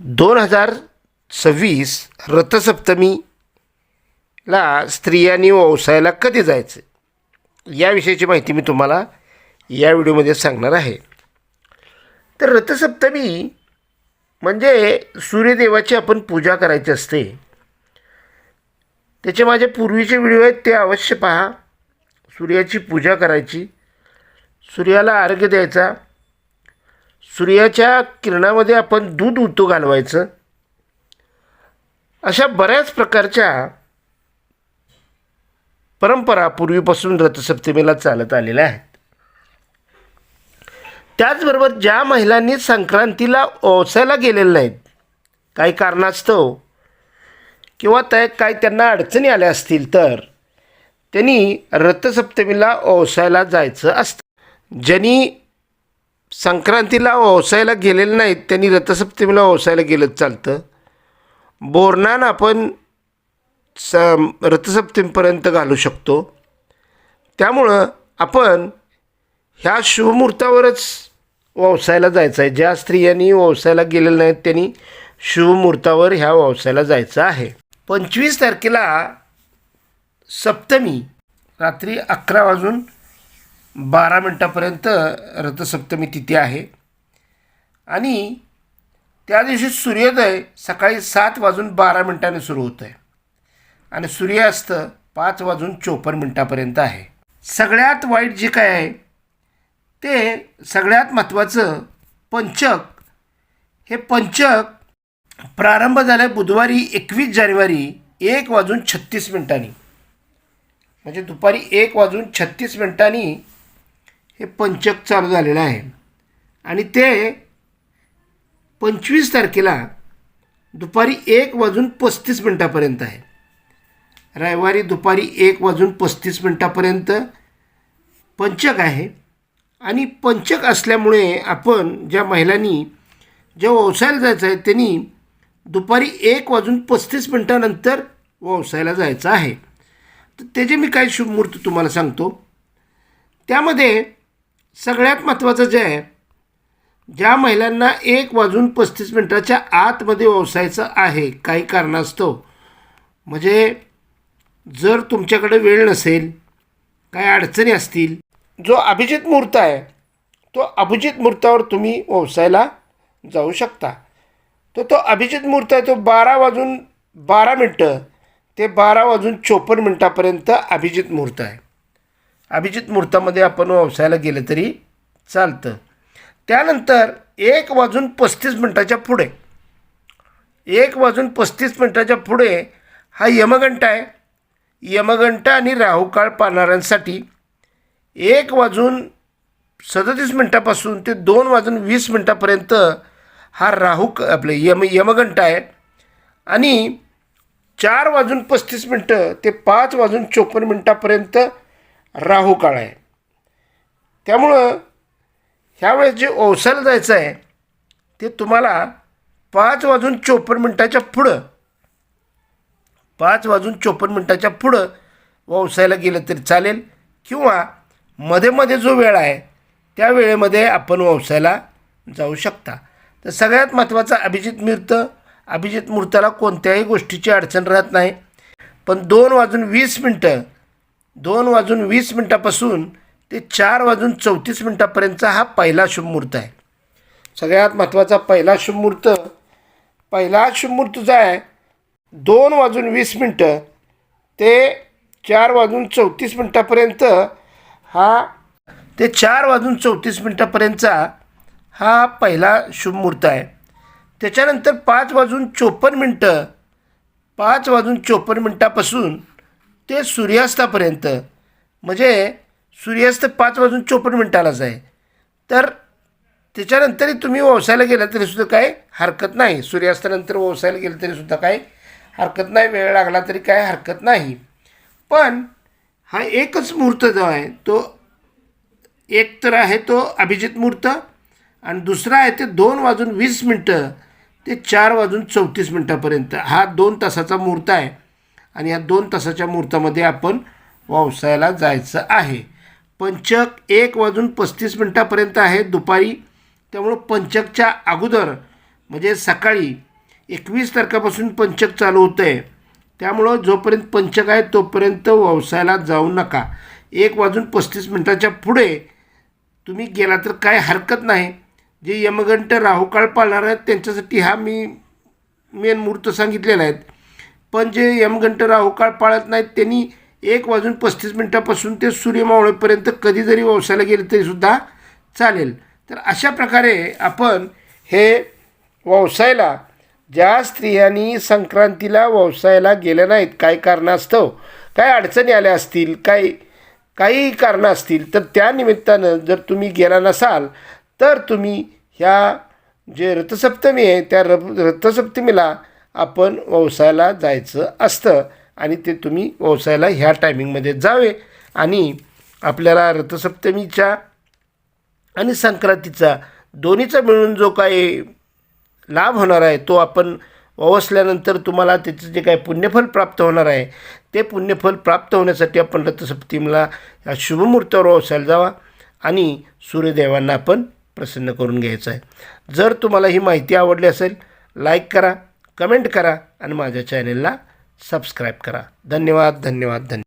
2026 रथसप्तमीला स्त्रियांनी व्यवसायाला कधी जायचं याविषयीची माहिती मी तुम्हाला या व्हिडिओमध्ये सांगणार आहे. तर रथसप्तमी म्हणजे सूर्यदेवाची आपण पूजा करायची असते. त्याचे माझे पूर्वीचे व्हिडिओ आहेत, ते अवश्य पहा. सूर्याची पूजा करायची, सूर्याला अर्घ्य द्यायचा, सूर्याच्या किरणामध्ये आपण दूध उतू घालवायचं. अशा बऱ्याच प्रकारच्या परंपरा पूर्वीपासून रथसप्तमीला चालत आलेल्या आहेत. त्याचबरोबर ज्या महिलांनी संक्रांतीला व्यवसायाला गेलेल्या नाहीत, काही कारणास्तव किंवा काही त्यांना अडचणी आल्या असतील, तर त्यांनी रथसप्तमीला व्यवसायाला जायचं असतं. ज्यांनी संक्रांतीला व्यवसायाला गेलेले नाहीत त्यांनी रथसप्तमीला व्यवसायाला गेलं चालतं. बोरनान आपण रथसप्तमीपर्यंत घालू शकतो. त्यामुळं आपण ह्या शुभमुहूर्तावरच व्यवसायाला जायचं आहे. ज्या स्त्रियांनी व्यवसायाला गेलेल्या नाहीत त्यांनी शुभमुहूर्तावर ह्या व्यवसायाला जायचं आहे. 25 तारखेला सप्तमी रात्री 11:12 रथसप्तमी तिथी आहे आणि त्या दिवशी सूर्योदय सकाळी 7:12 सुरू होतं आहे आणि सूर्यास्त 5:54 आहे. सगळ्यात वाईट जे काय आहे ते सगळ्यात महत्त्वाचं पंचक. हे पंचक प्रारंभ झालं बुधवारी 21 जानेवारी 1:36 म्हणजे दुपारी 1:36 हे पंचक चालू झालेलं आहे आणि ते 25 तारखेला दुपारी 1:35 आहे. रविवारी दुपारी 1:35 पंचक आहे आणि पंचक असल्यामुळे आपण ज्या महिलांनी ज्या व्यवसायाला जायचं आहे त्यांनी दुपारी 1:35 व्यवसायाला जायचं आहे. तर त्याचे मी काही शुभमुहूर्त तुम्हाला सांगतो. त्यामध्ये सगळ्यात महत्त्वाचं जे आहे, ज्या महिलांना 1:35 आतमध्ये व्यवसायाचं आहे काही कारणास्तव, म्हणजे जर तुमच्याकडे वेळ नसेल, काही अडचणी असतील, जो अभिजित मुहूर्त आहे तो अभिजित मुहूर्तावर तुम्ही व्यवसायाला जाऊ शकता. तो अभिजित मुहूर्त आहे तो 12:12 ते 12:54 अभिजित मुहूर्त आहे. अभिजित मुहूर्तामध्ये आपण व्यवसायाला गेलं तरी चालतं. त्यानंतर 1:35 पुढे 1:35 पुढे हा यमघंटा आहे. यमघंटा आणि राहुकाळ पाळणाऱ्यांसाठी 1:37 ते 2:20 हा यमघंटा आहे आणि 4:35 ते 5:54 राहुकाळ आहे. त्यामुळं ह्यावेळेस जे व्यवसायाला जायचं आहे ते तुम्हाला 5:54 पुढं 5:54 पुढं व्यवसायाला गेलं तरी चालेल किंवा मध्ये जो वेळ आहे त्या वेळेमध्ये आपण व्यवसायाला जाऊ शकता. तर सगळ्यात महत्त्वाचा अभिजित मुहूर्ताला कोणत्याही गोष्टीची अडचण राहत नाही. पण 2:20 ते 4:34 हा पहिला शुभमुहूर्त आहे. सगळ्यात महत्त्वाचा पहिला शुभमुहूर्त जो आहे 2:20 ते 4:34 हा ते 4:34 हा पहिला शुभमुहूर्त आहे. त्याच्यानंतर 5:54 ते सूर्यास्तापर्यंत, म्हणजे सूर्यास्त 5:54 आहे. तर त्याच्यानंतरही तुम्ही व्यवसायाला गेला तरीसुद्धा काही हरकत नाही. सूर्यास्तानंतर व्यवसायाला गेलं तरीसुद्धा काही हरकत नाही, वेळ लागला तरी काही हरकत नाही. पण हा एकच मुहूर्त जो आहे तो एक तर आहे तो अभिजित मुहूर्त आणि दुसरा आहे ते 2:20 ते 4:34 हा 2 तासाचा मुहूर्त आहे आणि या 2 तासाच्या मुहूर्तामध्ये आपण व्यवसायाला जायचं आहे. पंचक 1:35 आहे दुपारी. त्यामुळं पंचकच्या अगोदर म्हणजे सकाळी 21 तारखेपासून पंचक चालू होतं आहे. त्यामुळं जोपर्यंत पंचक आहे तोपर्यंत व्यवसायाला जाऊ नका. 1:35 पुढे तुम्ही गेला तर काय हरकत नाही. जे यमगंट राहुकाळ पाळणार आहेत त्यांच्यासाठी हा मी मेन मुहूर्त सांगितलेला आहे. पण जे यमगंट राहुकाळ पाळत नाहीत त्यांनी 1:35 ते सूर्य मावळेपर्यंत कधी जरी व्यवसायाला गेले तरीसुद्धा चालेल. तर अशा प्रकारे आपण हे व्यवसायाला ज्या स्त्रियांनी संक्रांतीला व्यवसायाला गेल्या नाहीत, काय कारणास्तव काय अडचणी आल्या असतील, काही कारणं असतील, तर त्या निमित्तानं जर तुम्ही गेला नसाल तर तुम्ही ह्या जे रथसप्तमी आहे त्या रथसप्तमीला आपण व्यवसायाला जायचं असतं आणि ते तुम्ही व्यवसायाला ह्या टायमिंगमध्ये जावे आणि आपल्याला रथसप्तमीच्या आणि संक्रांतीचा दोन्हीचा मिळून जो काही लाभ होणार आहे तो आपण वसल्यानंतर तुम्हाला त्याचं जे काही पुण्यफल प्राप्त होणार आहे ते पुण्यफल प्राप्त होण्यासाठी आपण रथसप्तमीला या शुभमुहूर्तावर व्यवसायाला जावा आणि सूर्यदेवांना आपण प्रसन्न करून घ्यायचं आहे. जर तुम्हाला ही माहिती आवडली असेल लाईक करा, कमेंट करा आणि माझ्या चॅनेलला सबस्क्राईब करा. धन्यवाद.